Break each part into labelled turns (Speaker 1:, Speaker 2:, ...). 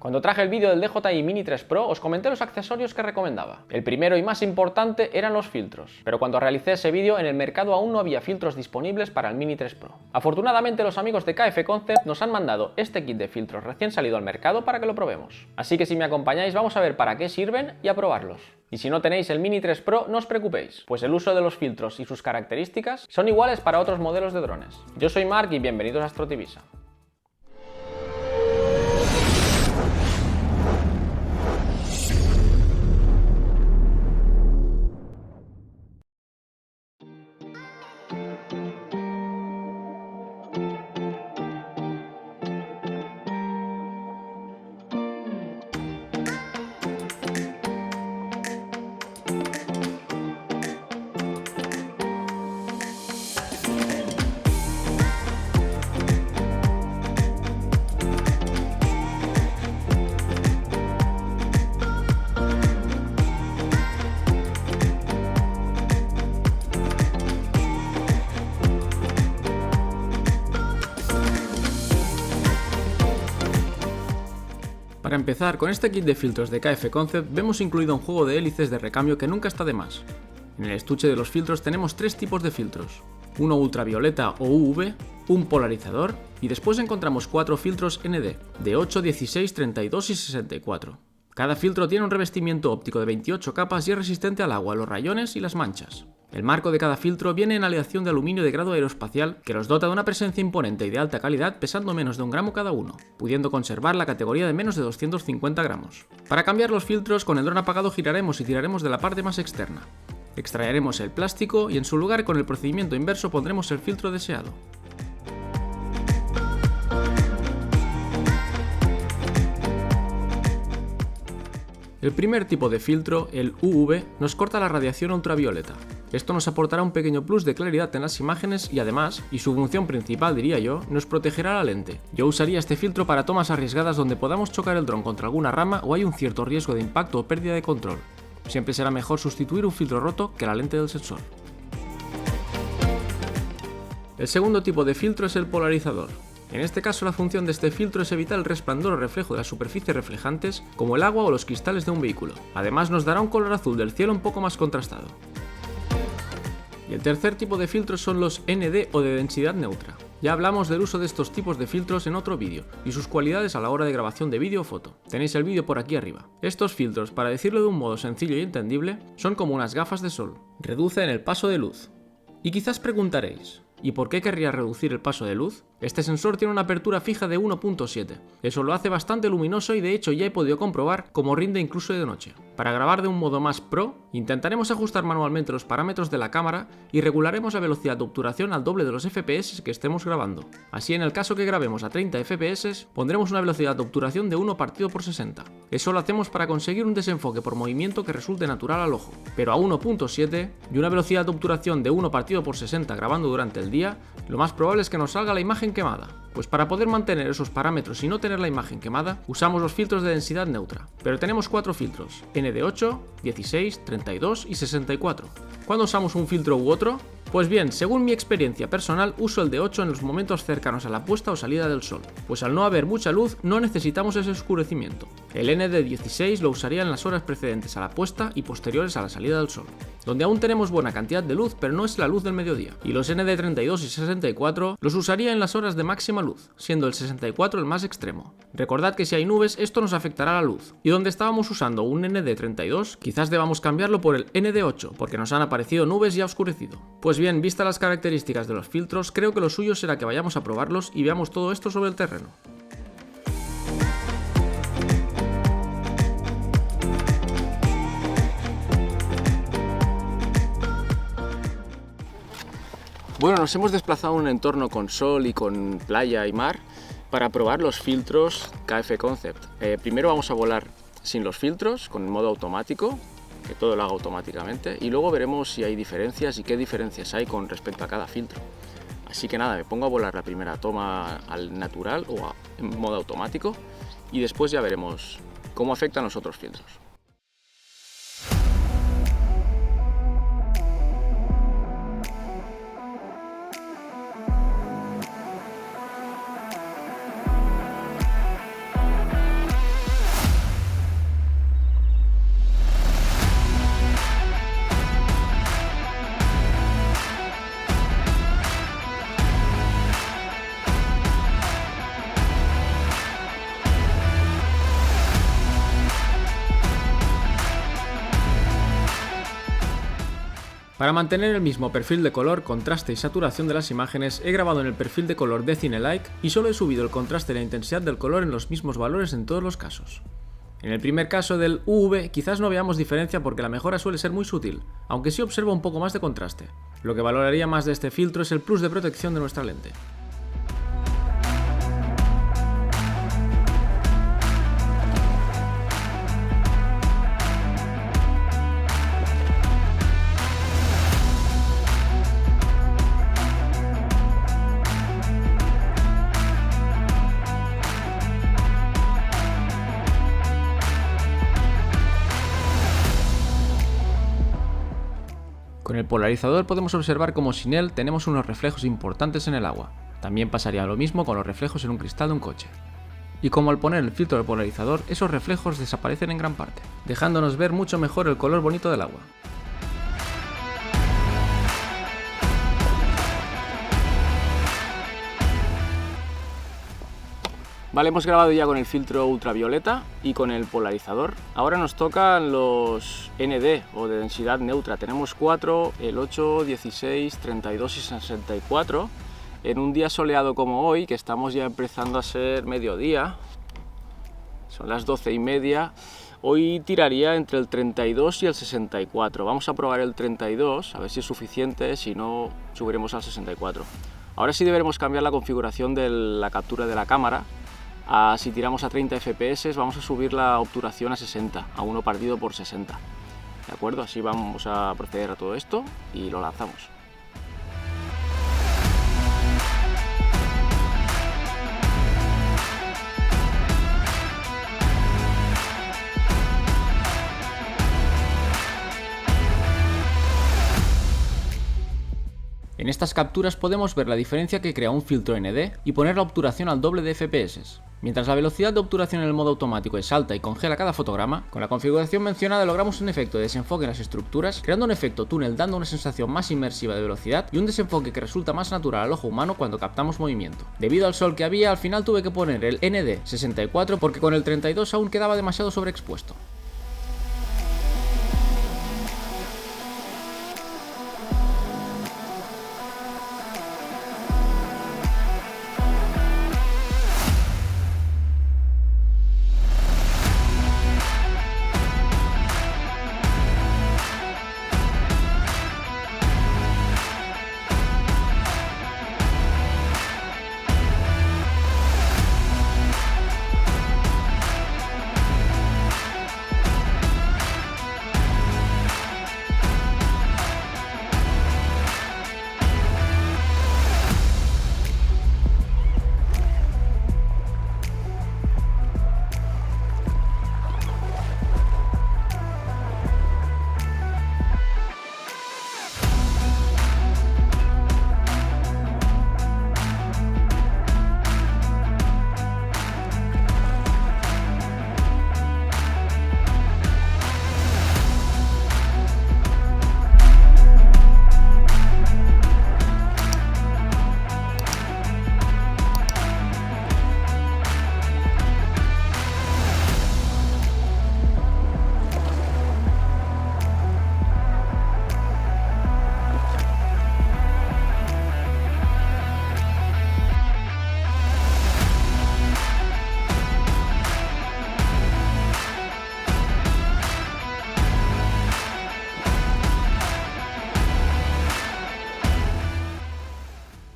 Speaker 1: Cuando traje el vídeo del DJI Mini 3 Pro os comenté los accesorios que recomendaba. El primero y más importante eran los filtros, pero cuando realicé ese vídeo en el mercado aún no había filtros disponibles para el Mini 3 Pro. Afortunadamente los amigos de KF Concept nos han mandado este kit de filtros recién salido al mercado para que lo probemos. Así que si me acompañáis vamos a ver para qué sirven y a probarlos. Y si no tenéis el Mini 3 Pro no os preocupéis, pues el uso de los filtros y sus características son iguales para otros modelos de drones. Yo soy Mark y bienvenidos a Astrotivisa. Para empezar, con este kit de filtros de KF Concept vemos incluido un juego de hélices de recambio que nunca está de más. En el estuche de los filtros tenemos tres tipos de filtros, uno ultravioleta o UV, un polarizador y después encontramos cuatro filtros ND de 8, 16, 32 y 64. Cada filtro tiene un revestimiento óptico de 28 capas y es resistente al agua, los rayones y las manchas. El marco de cada filtro viene en aleación de aluminio de grado aeroespacial que los dota de una presencia imponente y de alta calidad pesando menos de 1 gramo cada uno, pudiendo conservar la categoría de menos de 250 gramos. Para cambiar los filtros, con el dron apagado giraremos y tiraremos de la parte más externa. Extraeremos el plástico y en su lugar con el procedimiento inverso pondremos el filtro deseado. El primer tipo de filtro, el UV, nos corta la radiación ultravioleta. Esto nos aportará un pequeño plus de claridad en las imágenes y además, y su función principal diría yo, nos protegerá la lente. Yo usaría este filtro para tomas arriesgadas donde podamos chocar el dron contra alguna rama o hay un cierto riesgo de impacto o pérdida de control. Siempre será mejor sustituir un filtro roto que la lente del sensor. El segundo tipo de filtro es el polarizador. En este caso la función de este filtro es evitar el resplandor o reflejo de las superficies reflejantes como el agua o los cristales de un vehículo. Además nos dará un color azul del cielo un poco más contrastado. Y el tercer tipo de filtros son los ND o de densidad neutra. Ya hablamos del uso de estos tipos de filtros en otro vídeo y sus cualidades a la hora de grabación de vídeo o foto. Tenéis el vídeo por aquí arriba. Estos filtros, para decirlo de un modo sencillo y entendible, son como unas gafas de sol. Reducen el paso de luz. Y quizás preguntaréis, ¿y por qué querría reducir el paso de luz? Este sensor tiene una apertura fija de 1.7. Eso lo hace bastante luminoso y de hecho ya he podido comprobar cómo rinde incluso de noche. Para grabar de un modo más pro, intentaremos ajustar manualmente los parámetros de la cámara y regularemos la velocidad de obturación al doble de los FPS que estemos grabando. Así en el caso que grabemos a 30 FPS, pondremos una velocidad de obturación de 1 partido por 60. Eso lo hacemos para conseguir un desenfoque por movimiento que resulte natural al ojo. Pero a 1.7 y una velocidad de obturación de 1 partido por 60 grabando durante el día, lo más probable es que nos salga la imagen quemada. Pues para poder mantener esos parámetros y no tener la imagen quemada, usamos los filtros de densidad neutra. Pero tenemos cuatro filtros, ND8, 16, 32 y 64. ¿Cuándo usamos un filtro u otro? Pues bien, según mi experiencia personal, uso el de 8 en los momentos cercanos a la puesta o salida del sol, pues al no haber mucha luz no necesitamos ese oscurecimiento. El ND16 lo usaría en las horas precedentes a la puesta y posteriores a la salida del sol, donde aún tenemos buena cantidad de luz, pero no es la luz del mediodía. Y los ND32 y 64 los usaría en las horas de máxima luz, siendo el 64 el más extremo. Recordad que si hay nubes, esto nos afectará la luz. Y donde estábamos usando un ND32, quizás debamos cambiarlo por el ND8, porque nos han aparecido nubes y ha oscurecido. Pues bien, vistas las características de los filtros, creo que lo suyo será que vayamos a probarlos y veamos todo esto sobre el terreno. Bueno, nos hemos desplazado a un entorno con sol y con playa y mar para probar los filtros KF Concept. Primero vamos a volar sin los filtros, con el modo automático, que todo lo haga automáticamente, y luego veremos si hay diferencias y qué diferencias hay con respecto a cada filtro. Así que nada, me pongo a volar la primera toma al natural o en modo automático y después ya veremos cómo afectan los otros filtros. Para mantener el mismo perfil de color, contraste y saturación de las imágenes, he grabado en el perfil de color de Cinelike y solo he subido el contraste y la intensidad del color en los mismos valores en todos los casos. En el primer caso del UV quizás no veamos diferencia porque la mejora suele ser muy sutil, aunque sí observo un poco más de contraste. Lo que valoraría más de este filtro es el plus de protección de nuestra lente. Con el polarizador podemos observar cómo sin él tenemos unos reflejos importantes en el agua. También pasaría lo mismo con los reflejos en un cristal de un coche. Y como al poner el filtro del polarizador, esos reflejos desaparecen en gran parte, dejándonos ver mucho mejor el color bonito del agua. Vale, hemos grabado ya con el filtro ultravioleta y con el polarizador. Ahora nos tocan los ND o de densidad neutra. Tenemos 4, el 8, 16, 32 y 64. En un día soleado como hoy, que estamos ya empezando a ser mediodía, son las 12:30, hoy tiraría entre el 32 y el 64. Vamos a probar el 32, a ver si es suficiente, si no subiremos al 64. Ahora sí deberemos cambiar la configuración de la captura de la cámara. Si tiramos a 30 fps vamos a subir la obturación a 60, a 1 partido por 60. ¿De acuerdo? Así vamos a proceder a todo esto y lo lanzamos. En estas capturas podemos ver la diferencia que crea un filtro ND y poner la obturación al doble de FPS. Mientras la velocidad de obturación en el modo automático es alta y congela cada fotograma, con la configuración mencionada logramos un efecto de desenfoque en las estructuras, creando un efecto túnel dando una sensación más inmersiva de velocidad y un desenfoque que resulta más natural al ojo humano cuando captamos movimiento. Debido al sol que había, al final tuve que poner el ND64 porque con el 32 aún quedaba demasiado sobreexpuesto.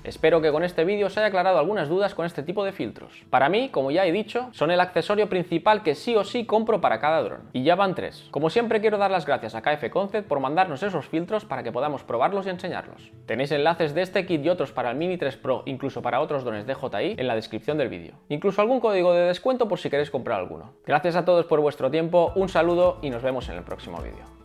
Speaker 1: Espero que con este vídeo os haya aclarado algunas dudas con este tipo de filtros. Para mí, como ya he dicho, son el accesorio principal que sí o sí compro para cada dron. Y ya van 3. Como siempre quiero dar las gracias a KF Concept por mandarnos esos filtros para que podamos probarlos y enseñarlos. Tenéis enlaces de este kit y otros para el Mini 3 Pro, incluso para otros drones DJI, en la descripción del vídeo. Incluso algún código de descuento por si queréis comprar alguno. Gracias a todos por vuestro tiempo, un saludo y nos vemos en el próximo vídeo.